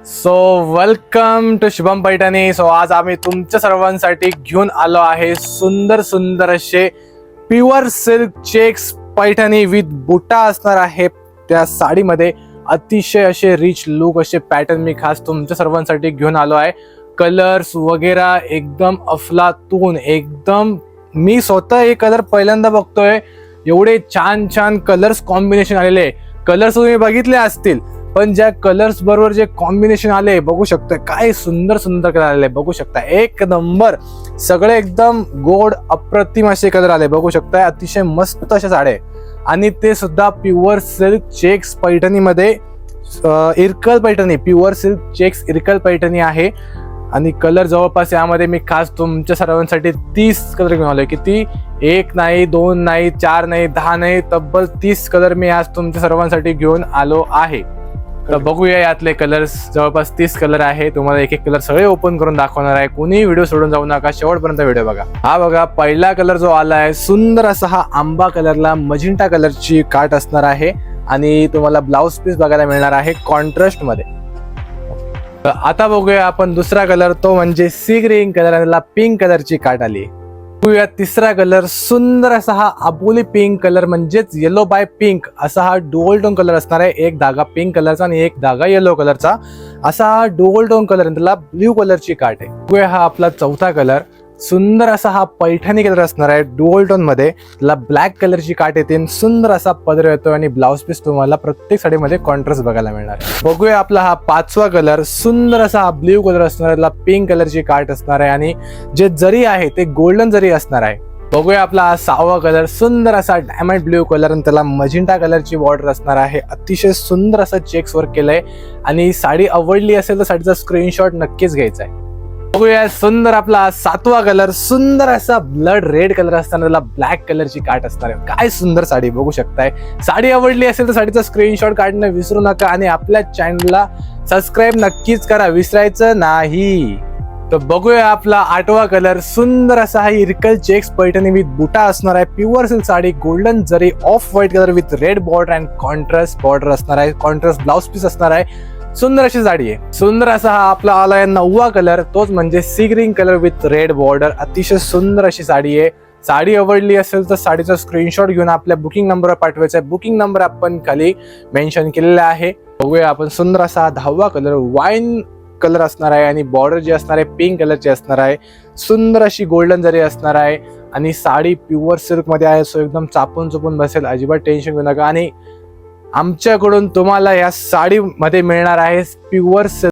So welcome to Shubham Paithani. So आज आम्ही तुमच्या सर्वांसाठी घेऊन आलो आहे सुंदर सुंदर असे pure silk checks Paithani with बुटा असणार आहे. त्या साडीमध्ये अतिशय असे रिच लुक असे पॅटर्न मी खास तुमच्या सर्वांसाठी घेऊन आलो आहे. कलर्स वगैरे एकदम अफलातून, एकदम मी स्वतः हे कलर पहिल्यांदा बघतोय. एवढे छान छान कलर्स कॉम्बिनेशन आलेले. कलर्स तुम्ही बघितले असतील, पण ज्या कलर्स बरोबर जे कॉम्बिनेशन आले बघू शकता, काय सुंदर सुंदर कलर आले बघू शकता. एक नंबर, सगळे एकदम गोड अप्रतिम असे कलर आले बघू शकता. अतिशय मस्त अशा साड्या आणि ते सुद्धा प्युअर सिल्क चेक्स पैठणीमध्ये. Irkal Paithani, pure silk checks Irkal Paithani आहे. आणि कलर जवळपास यामध्ये मी खास तुमच्या सर्वांसाठी 30 कलर घेऊन आलोय. किती? 1 नाही, 2 नाही, 4 नाही, 10 नाही, तब्बल 30 कलर मी आज तुमच्या सर्वांसाठी घेऊन आलो आहे. तर बघूया यातले कलर्स. जवळपास 30 कलर आहे. तुम्हाला एक एक कलर सगळे ओपन करून दाखवणार आहे. कोणी व्हिडिओ सोडून जाऊ नका, शेवटपर्यंत व्हिडिओ बघा. हा बघा, पहिला कलर जो आला आहे सुंदर असा हा आंबा कलरला मजिंटा कलरची काट असणार आहे आणि तुम्हाला ब्लाउज पीस बघायला मिळणार आहे कॉन्ट्रास्ट मध्ये. आता बघूया आपण दुसरा कलर, तो म्हणजे सी ग्रीन कलर आणि पिंक कलरची काट आली. बघूया तिसरा कलर, सुंदर असा हा आबोली पिंक कलर म्हणजेच येलो बाय पिंक असा हा डुअल टोन कलर असणार आहे. एक धागा पिंक कलरचा आणि एक धागा येलो कलरचा असा हा डुअल टोन कलर, त्याला ब्ल्यू कलरची काट आहे. बघूया हा आपला चौथा कलर, सुंदर असा हा पैठणी कलर असणार आहे डुअल टोन मध्ये. त्याला ब्लॅक कलरची काट येते, सुंदर असा पदर येतो आणि ब्लाउज पीस तुम्हाला प्रत्येक साडीमध्ये कॉन्ट्रास्ट बघायला मिळणार. बघूया आपला हा पाचवा कलर, सुंदर असा हा ब्ल्यू कलर असणार आहे. त्याला पिंक कलरची काट असणार आहे आणि जे जरी आहे ते गोल्डन जरी असणार आहे. बघूया आपला हा सहावा कलर, सुंदर असा डायमंड ब्ल्यू कलर आणि त्याला मजिंटा कलरची बॉर्डर असणार आहे. अतिशय सुंदर असं चेक्स वर्क केलंय आणि साडी आवडली असेल तर साडीचा स्क्रीनशॉट नक्कीच घ्यायचा आहे. बघूया सुंदर आपला सातवा कलर, सुंदर असा ब्लड रेड कलर असताना त्याला ब्लॅक कलरची काट असणार आहे. काय सुंदर साडी बघू शकताय. साडी आवडली असेल तर साडीचा स्क्रीनशॉट काढणं विसरू नका आणि आपल्या चॅनलला सबस्क्राईब नक्कीच करा, विसरायचं नाही. तर बघूया आपला आठवा कलर, सुंदर असा हा इरकल चेक्स पैठणी विथ बुटा असणार आहे. प्युअर सिल्क साडी, गोल्डन जरी, off white colour with red border and contrast border असणार आहे. कॉन्ट्रास्ट ब्लाउज पीस असणार आहे. सुंदर अशी साडी आहे. सुंदर असा हा आपला आलाय नववा कलर, तोच म्हणजे sea green colour with red border. अतिशय सुंदर अशी साडी आहे. साडी आवडली असेल तर साडीचा स्क्रीनशॉट घेऊन आपल्या बुकिंग नंबरवर पाठवायचा आहे. बुकिंग नंबर आपण खाली मेन्शन केलेला आहे. बघूया आपण सुंदर असा 10वा कलर, वाईन कलर असणार आहे आणि बॉर्डर जी असणार आहे पिंक कलरची असणार आहे. सुंदर अशी गोल्डन जरी असणार आहे आणि साडी प्युअर सिल्क मध्ये आहे. सो एकदम चापून चुपून बसेल, अजिबात टेन्शन घेऊ नका. आणि आमच्याकडून तुम्हाला या साडीमध्ये मिळणार आहे प्युअर सिल्क